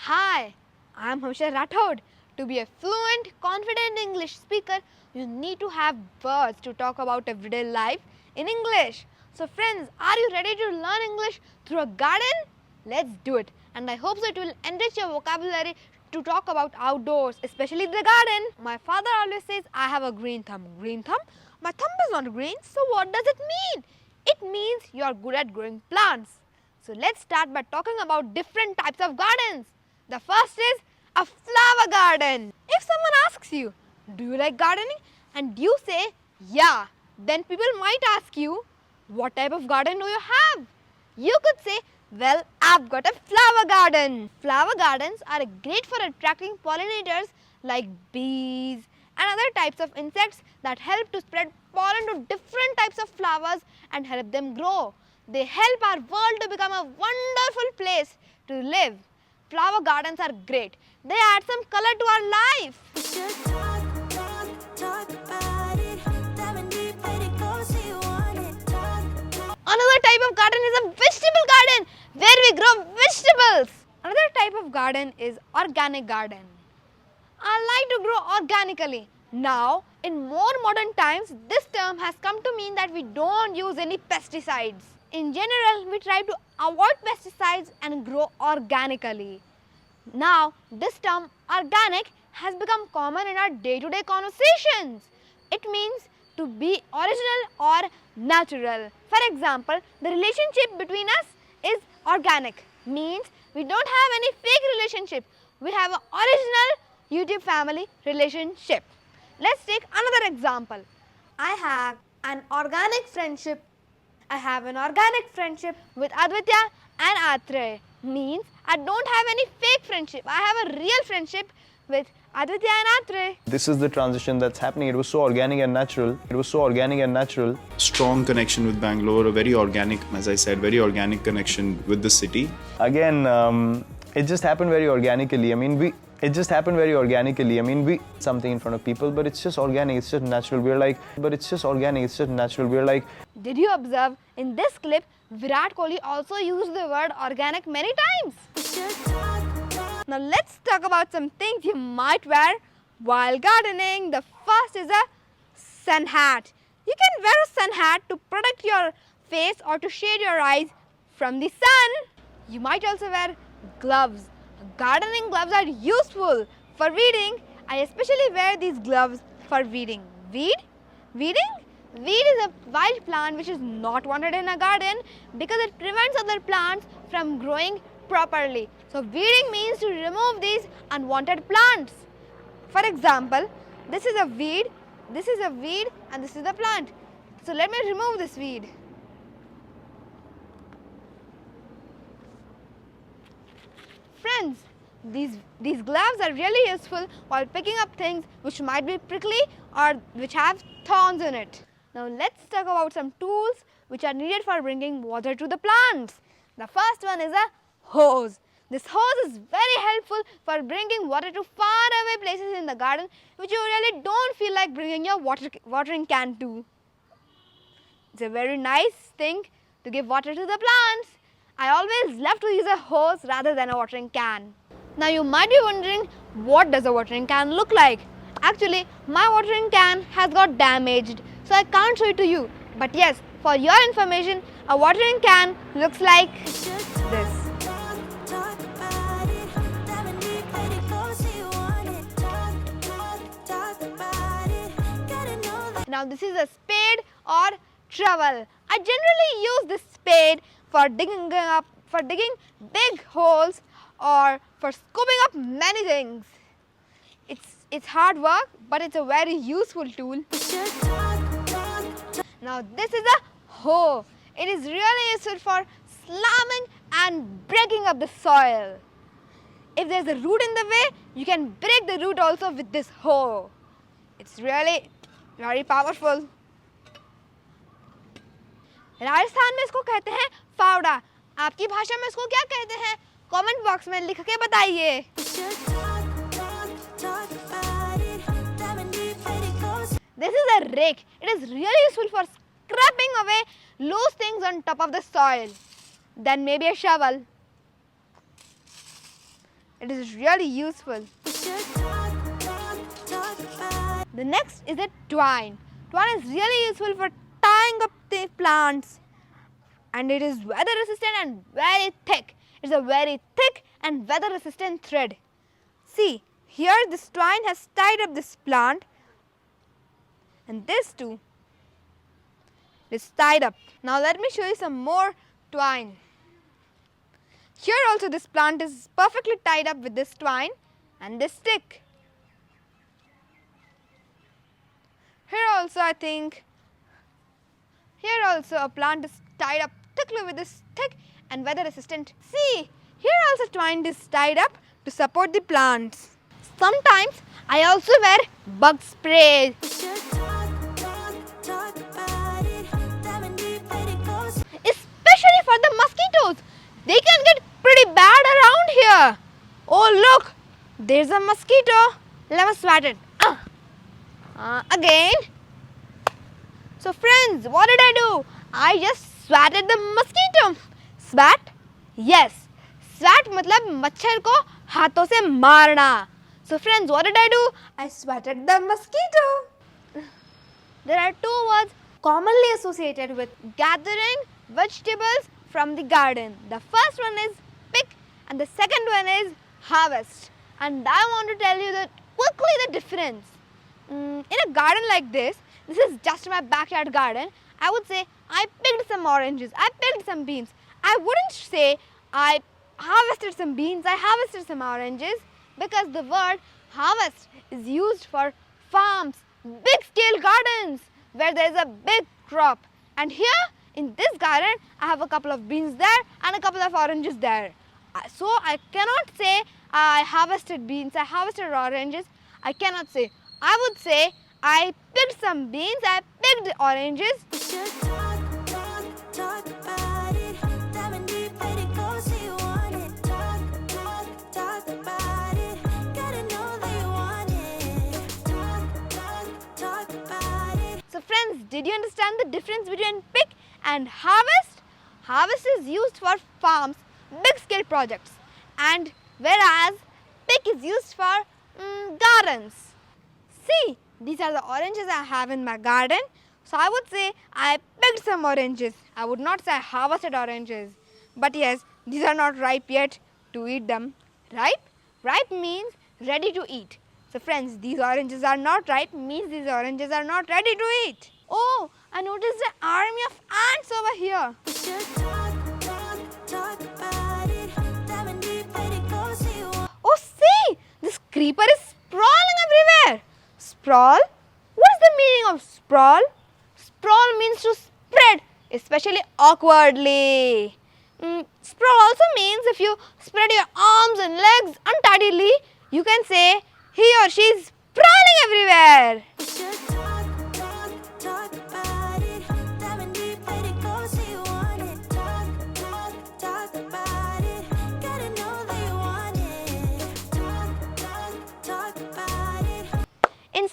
Hi, I'm Havisha Rathore. To be a fluent, confident English speaker, you need to have words to talk about everyday life in English. So friends, are you ready to learn English through a garden? Let's do it. And I hope so it will enrich your vocabulary to talk about outdoors, especially the garden. My father always says, I have a green thumb. Green thumb? My thumb is not green, so what does it mean? It means you are good at growing plants. So let's start by talking about different types of gardens. The first is a flower garden. If someone asks you, do you like gardening? And you say, yeah, then people might ask you, what type of garden do you have? You could say, well, I've got a flower garden. Flower gardens are great for attracting pollinators like bees and other types of insects that help to spread pollen to different types of flowers and help them grow. They help our world to become a wonderful place to live. Flower gardens are great. They add some color to our life. Another type of garden is a vegetable garden where we grow vegetables. Another type of garden is organic garden. I like to grow organically. Now, in more modern times, this term has come to mean that we don't use any pesticides. In general, we try to avoid pesticides and grow organically. Now, this term organic has become common in our day-to-day conversations. It means to be original or natural. For example, the relationship between us is organic, means we don't have any fake relationship. We have an original YouTube family relationship. Let's take another example. I have an organic friendship with Advitya and Atre. Means I don't have any fake friendship. I have a real friendship with Advitya and Atre. This is the transition that's happening. It was so organic and natural. Strong connection with Bangalore, a very organic, as I said, very organic connection with the city. Again, it just happened very organically. We something in front of people, but it's just organic, it's just natural. We're like, Did you observe in this clip, Virat Kohli also used the word organic many times? Now let's talk about some things you might wear while gardening. The first is a sun hat. You can wear a sun hat to protect your face or to shade your eyes from the sun. You might also wear gloves. Gardening gloves are useful for weeding. I especially wear these gloves for weeding. Weeding? Weed is a wild plant which is not wanted in a garden because it prevents other plants from growing properly. So weeding means to remove these unwanted plants. For example, this is a weed, and this is the plant. So let me remove this weed. Friends, these gloves are really useful while picking up things which might be prickly or which have thorns in it. Now let's talk about some tools which are needed for bringing water to the plants. The first one is a hose. This hose is very helpful for bringing water to faraway places in the garden which you really don't feel like bringing your watering can to. It's a very nice thing to give water to the plants. I always love to use a hose rather than a watering can. Now you might be wondering, what does a watering can look like? Actually, my watering can has got damaged, so I can't show it to you. But yes, for your information, a watering can looks like this. Now this is a spade or trowel. I generally use this spade for digging big holes or for scooping up many things. It's hard work, but it's a very useful tool. Now this is a hoe. It is really useful for slamming and breaking up the soil. If there's a root in the way, you can break the root also with this hoe. It's really very powerful. Rajasthan में इसको कहते हैं फावड़ा. आपकी भाषा में इसको क्या कहते हैं? कमेंट बॉक्स में लिख के बताइए. This is a rake. It is really useful for scraping away loose things on top of the soil. Then maybe a shovel. It is really useful. The next is a twine. Twine is really useful for tying up the plants, and it is weather resistant and very thick. It's a very thick and weather resistant thread. See, here this twine has tied up this plant, and this too is tied up. Now let me show you some more twine. Here also this plant is perfectly tied up with this twine and this stick. Here also a plant is tied up thickly with this thick and weather resistant. See, here also twine is tied up to support the plants. Sometimes I also wear bug spray. Especially for the mosquitoes. They can get pretty bad around here. Oh look, there's a mosquito. Let me swat it. Again. So friends, what did I do? I just swatted the mosquito. Swat? Yes. Swat matlab मच्छर को हाथों से मारना. So friends, what did I do? I swatted the mosquito. There are two words commonly associated with gathering vegetables from the garden. The first one is pick and the second one is harvest. And I want to tell you quickly the difference. In a garden like this is just my backyard garden. I would say I picked some oranges, I picked some beans. I wouldn't say I harvested some beans, I harvested some oranges, because the word harvest is used for farms, big scale gardens where there is a big crop. And here in this garden I have a couple of beans there and a couple of oranges there. So I cannot say I harvested beans, I harvested oranges. I cannot say. I would say I picked some beans, I picked oranges. So friends, did you understand the difference between pick and harvest? Harvest is used for farms, big scale projects, and whereas pick is used for gardens. See, these are the oranges I have in my garden. So I would say I picked some oranges. I would not say I harvested oranges. But yes, these are not ripe yet to eat them. Ripe? Ripe means ready to eat. So friends, these oranges are not ripe means these oranges are not ready to eat. Oh, I noticed an army of ants over here. Oh, see, this creeper is sprawling everywhere. Sprawl? What is the meaning of sprawl? Sprawl means to spread, especially awkwardly. Sprawl also means if you spread your arms and legs untidily, you can say he or she is sprawling everywhere. In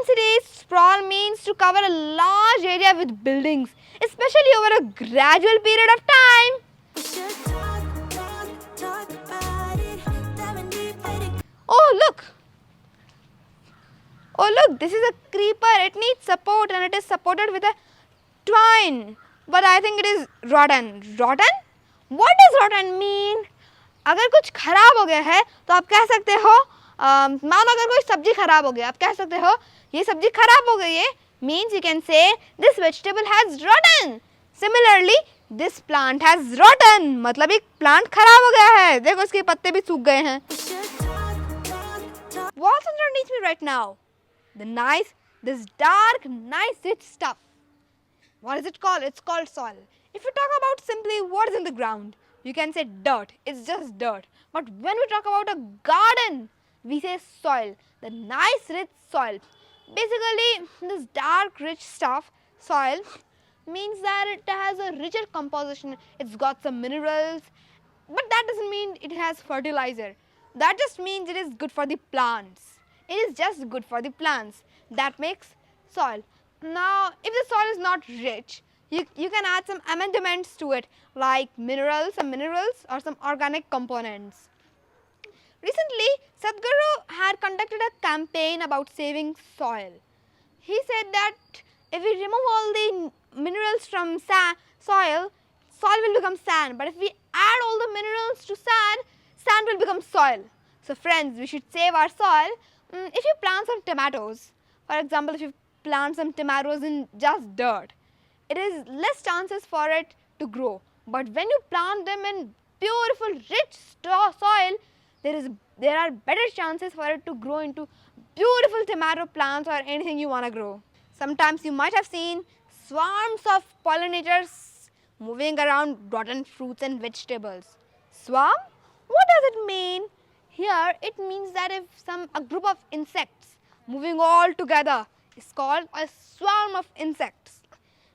cities, sprawl means to cover a large area with buildings, especially over a gradual period of time. Oh look, this is a creeper. It needs support and it is supported with a twine. But I think it is rotten. Rotten? What does rotten mean? अगर कुछ खराब हो गया है तो आप कह सकते हो मानो अगर कोई सब्जी खराब हो गया आप कह सकते हो ये सब्जी खराब हो गई है means you can say this vegetable has rotten. Similarly, this plant has rotten. मतलब एक plant खराब हो गया है. देखो इसके पत्ते भी सूख गए हैं. What's underneath me right now? This dark, nice, rich stuff. What is it called? It's called soil. If you talk about simply what is in the ground, you can say dirt. It's just dirt. But when we talk about a garden, we say soil. The nice, rich soil. Basically, this dark, rich stuff, soil, means that it has a richer composition. It's got some minerals. But that doesn't mean it has fertilizer. That just means it is good for the plants. It is just good for the plants. That makes soil. Now, if the soil is not rich, you can add some amendments to it, like some minerals or some organic components. Recently, Sadhguru had conducted a campaign about saving soil. He said that if we remove all the minerals from soil, soil will become sand. But if we add all the minerals to sand, sand will become soil. So friends, we should save our soil. If you plant some tomatoes, for example, if you plant some tomatoes in just dirt, it is less chances for it to grow. But when you plant them in beautiful, rich soil, there are better chances for it to grow into beautiful tomato plants or anything you want to grow. Sometimes you might have seen swarms of pollinators moving around rotten fruits and vegetables. Swarm? What does it mean? Here it means that if a group of insects moving all together is called a swarm of insects.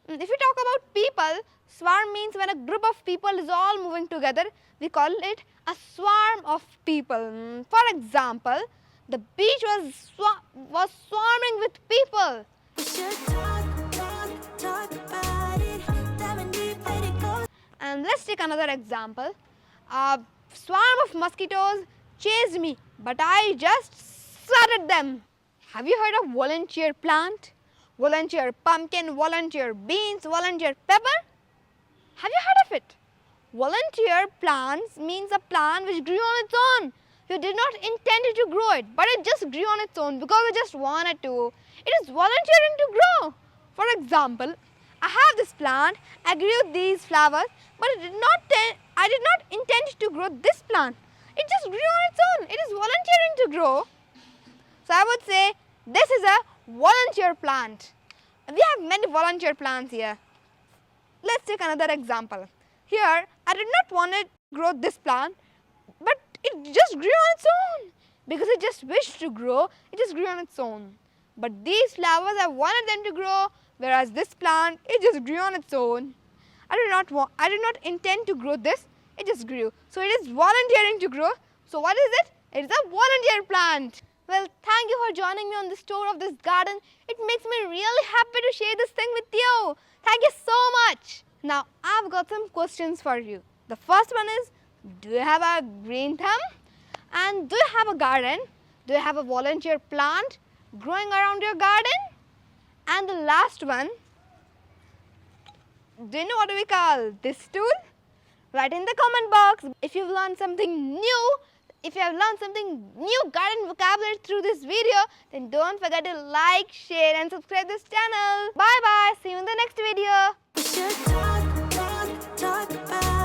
If we talk about people, swarm means when a group of people is all moving together, we call it a swarm of people. For example, the beach was swarming with people. And let's take another example. A swarm of mosquitoes chased me, but I just swatted them. Have you heard of volunteer plant? Volunteer pumpkin, volunteer beans, volunteer pepper? Have you heard of it? Volunteer plants means a plant which grew on its own. You did not intend it to grow it, but it just grew on its own because you just wanted to. It is volunteering to grow. For example, I have this plant, I grew these flowers, but I did not intend to grow this plant. It just grew on its own. It is volunteering to grow. So I would say this is a volunteer plant. We have many volunteer plants here. Let's take another example. Here, I did not want to grow this plant, but it just grew on its own. Because it just wished to grow, it just grew on its own. But these flowers, I wanted them to grow, whereas this plant, it just grew on its own. I did not intend to grow this, it just grew. So it is volunteering to grow. So what is it? It is a volunteer plant. Well, thank you for joining me on this tour of this garden. It makes me really happy to share this thing with you. Thank you so much. Now, I've got some questions for you. The first one is, do you have a green thumb? And do you have a garden? Do you have a volunteer plant growing around your garden? And the last one, do you know what we call this tool? Write in the comment box. If you've learned something new, if you have learned something new garden vocabulary through this video, then don't forget to like, share and subscribe this channel. Bye bye. See you in the next video. We should talk about